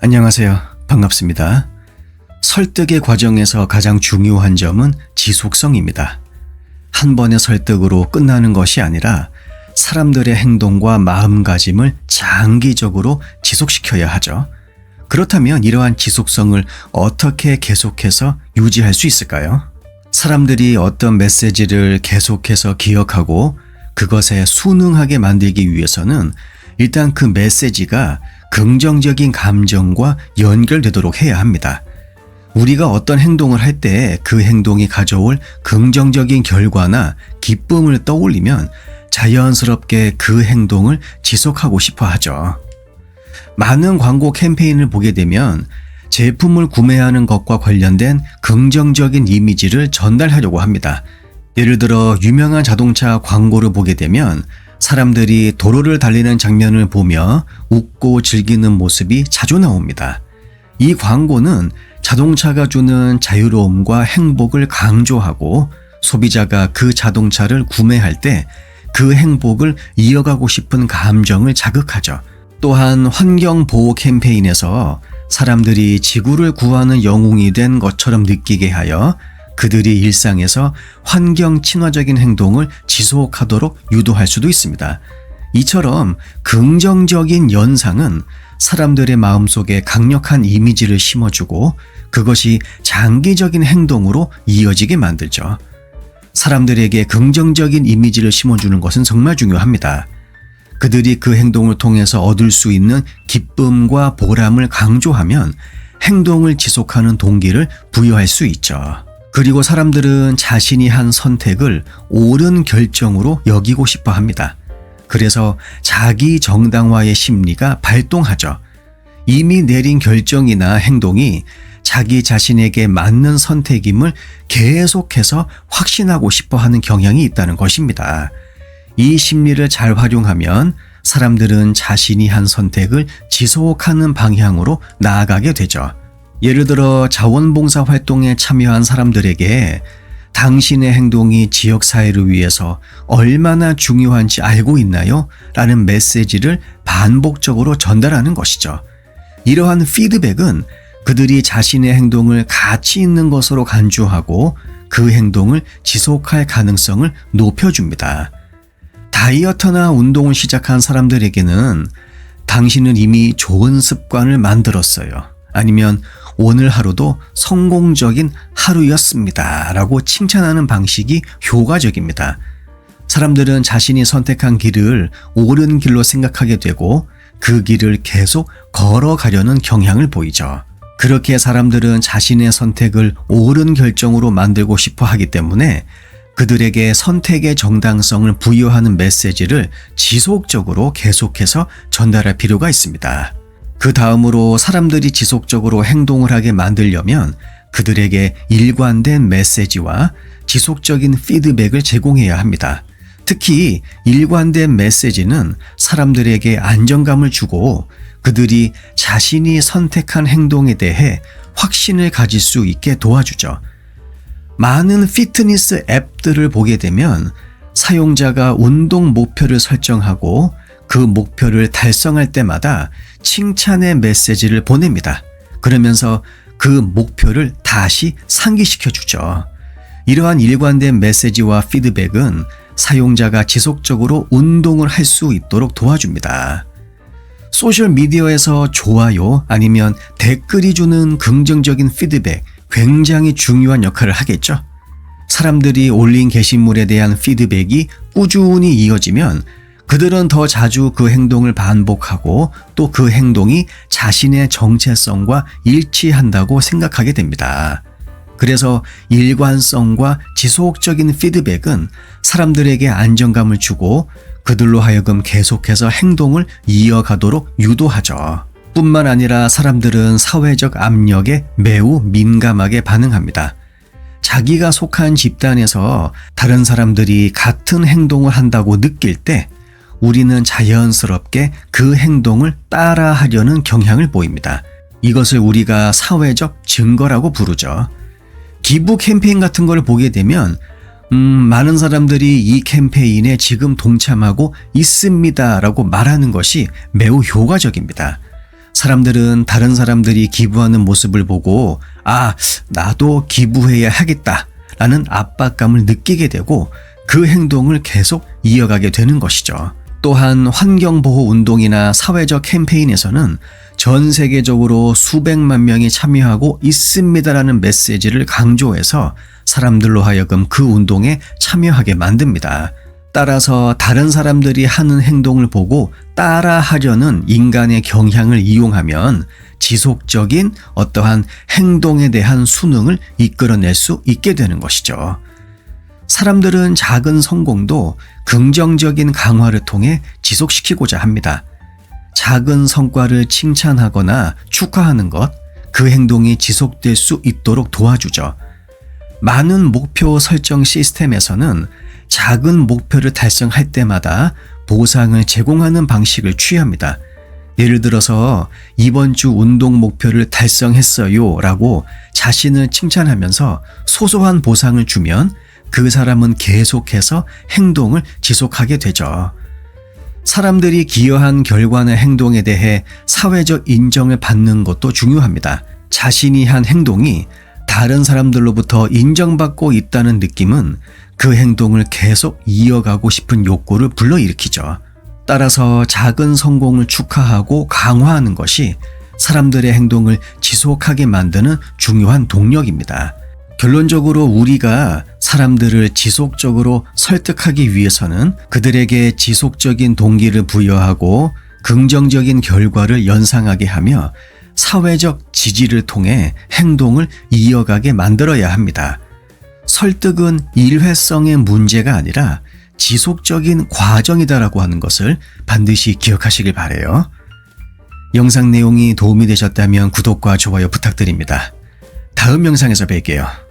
안녕하세요. 반갑습니다. 설득의 과정에서 가장 중요한 점은 지속성입니다. 한 번의 설득으로 끝나는 것이 아니라 사람들의 행동과 마음가짐을 장기적으로 지속시켜야 하죠. 그렇다면 이러한 지속성을 어떻게 계속해서 유지할 수 있을까요? 사람들이 어떤 메시지를 계속해서 기억하고 그것에 순응하게 만들기 위해서는 일단 그 메시지가 긍정적인 감정과 연결되도록 해야 합니다. 우리가 어떤 행동을 할 때 그 행동이 가져올 긍정적인 결과나 기쁨을 떠올리면 자연스럽게 그 행동을 지속하고 싶어 하죠. 많은 광고 캠페인을 보게 되면 제품을 구매하는 것과 관련된 긍정적인 이미지를 전달하려고 합니다. 예를 들어 유명한 자동차 광고를 보게 되면 사람들이 도로를 달리는 장면을 보며 웃고 즐기는 모습이 자주 나옵니다. 이 광고는 자동차가 주는 자유로움과 행복을 강조하고 소비자가 그 자동차를 구매할 때 그 행복을 이어가고 싶은 감정을 자극하죠. 또한 환경보호 캠페인에서 사람들이 지구를 구하는 영웅이 된 것처럼 느끼게 하여 그들이 일상에서 환경 친화적인 행동을 지속하도록 유도할 수도 있습니다. 이처럼 긍정적인 연상은 사람들의 마음속에 강력한 이미지를 심어주고 그것이 장기적인 행동으로 이어지게 만들죠. 사람들에게 긍정적인 이미지를 심어주는 것은 정말 중요합니다. 그들이 그 행동을 통해서 얻을 수 있는 기쁨과 보람을 강조하면 행동을 지속하는 동기를 부여할 수 있죠. 그리고 사람들은 자신이 한 선택을 옳은 결정으로 여기고 싶어 합니다. 그래서 자기 정당화의 심리가 발동하죠. 이미 내린 결정이나 행동이 자기 자신에게 맞는 선택임을 계속해서 확신하고 싶어 하는 경향이 있다는 것입니다. 이 심리를 잘 활용하면 사람들은 자신이 한 선택을 지속하는 방향으로 나아가게 되죠. 예를 들어 자원봉사 활동에 참여한 사람들에게 당신의 행동이 지역사회를 위해서 얼마나 중요한지 알고 있나요? 라는 메시지를 반복적으로 전달하는 것이죠. 이러한 피드백은 그들이 자신의 행동을 가치 있는 것으로 간주하고 그 행동을 지속할 가능성을 높여줍니다. 다이어트나 운동을 시작한 사람들에게는 당신은 이미 좋은 습관을 만들었어요. 아니면 오늘 하루도 성공적인 하루였습니다. 라고 칭찬하는 방식이 효과적입니다. 사람들은 자신이 선택한 길을 옳은 길로 생각하게 되고 그 길을 계속 걸어가려는 경향을 보이죠. 그렇게 사람들은 자신의 선택을 옳은 결정으로 만들고 싶어 하기 때문에 그들에게 선택의 정당성을 부여하는 메시지를 지속적으로 계속해서 전달할 필요가 있습니다. 그 다음으로 사람들이 지속적으로 행동을 하게 만들려면 그들에게 일관된 메시지와 지속적인 피드백을 제공해야 합니다. 특히 일관된 메시지는 사람들에게 안정감을 주고 그들이 자신이 선택한 행동에 대해 확신을 가질 수 있게 도와주죠. 많은 피트니스 앱들을 보게 되면 사용자가 운동 목표를 설정하고 그 목표를 달성할 때마다 칭찬의 메시지를 보냅니다. 그러면서 그 목표를 다시 상기시켜 주죠. 이러한 일관된 메시지와 피드백은 사용자가 지속적으로 운동을 할 수 있도록 도와줍니다. 소셜미디어에서 좋아요 아니면 댓글이 주는 긍정적인 피드백 굉장히 중요한 역할을 하겠죠. 사람들이 올린 게시물에 대한 피드백이 꾸준히 이어지면 그들은 더 자주 그 행동을 반복하고 또 그 행동이 자신의 정체성과 일치한다고 생각하게 됩니다. 그래서 일관성과 지속적인 피드백은 사람들에게 안정감을 주고 그들로 하여금 계속해서 행동을 이어가도록 유도하죠. 뿐만 아니라 사람들은 사회적 압력에 매우 민감하게 반응합니다. 자기가 속한 집단에서 다른 사람들이 같은 행동을 한다고 느낄 때 우리는 자연스럽게 그 행동을 따라하려는 경향을 보입니다. 이것을 우리가 사회적 증거라고 부르죠. 기부 캠페인 같은 걸 보게 되면 많은 사람들이 이 캠페인에 지금 동참하고 있습니다 라고 말하는 것이 매우 효과적입니다. 사람들은 다른 사람들이 기부하는 모습을 보고 나도 기부해야 하겠다 라는 압박감을 느끼게 되고 그 행동을 계속 이어가게 되는 것이죠. 또한 환경보호 운동이나 사회적 캠페인에서는 전 세계적으로 수백만 명이 참여하고 있습니다라는 메시지를 강조해서 사람들로 하여금 그 운동에 참여하게 만듭니다. 따라서 다른 사람들이 하는 행동을 보고 따라하려는 인간의 경향을 이용하면 지속적인 어떠한 행동에 대한 수능을 이끌어낼 수 있게 되는 것이죠. 사람들은 작은 성공도 긍정적인 강화를 통해 지속시키고자 합니다. 작은 성과를 칭찬하거나 축하하는 것, 그 행동이 지속될 수 있도록 도와주죠. 많은 목표 설정 시스템에서는 작은 목표를 달성할 때마다 보상을 제공하는 방식을 취합니다. 예를 들어서 이번 주 운동 목표를 달성했어요 라고 자신을 칭찬하면서 소소한 보상을 주면 그 사람은 계속해서 행동을 지속하게 되죠. 사람들이 기여한 결과나 행동에 대해 사회적 인정을 받는 것도 중요합니다. 자신이 한 행동이 다른 사람들로부터 인정받고 있다는 느낌은 그 행동을 계속 이어가고 싶은 욕구를 불러일으키죠. 따라서 작은 성공을 축하하고 강화하는 것이 사람들의 행동을 지속하게 만드는 중요한 동력입니다. 결론적으로 우리가 사람들을 지속적으로 설득하기 위해서는 그들에게 지속적인 동기를 부여하고 긍정적인 결과를 연상하게 하며 사회적 지지를 통해 행동을 이어가게 만들어야 합니다. 설득은 일회성의 문제가 아니라 지속적인 과정이다라고 하는 것을 반드시 기억하시길 바라요. 영상 내용이 도움이 되셨다면 구독과 좋아요 부탁드립니다. 다음 영상에서 뵐게요.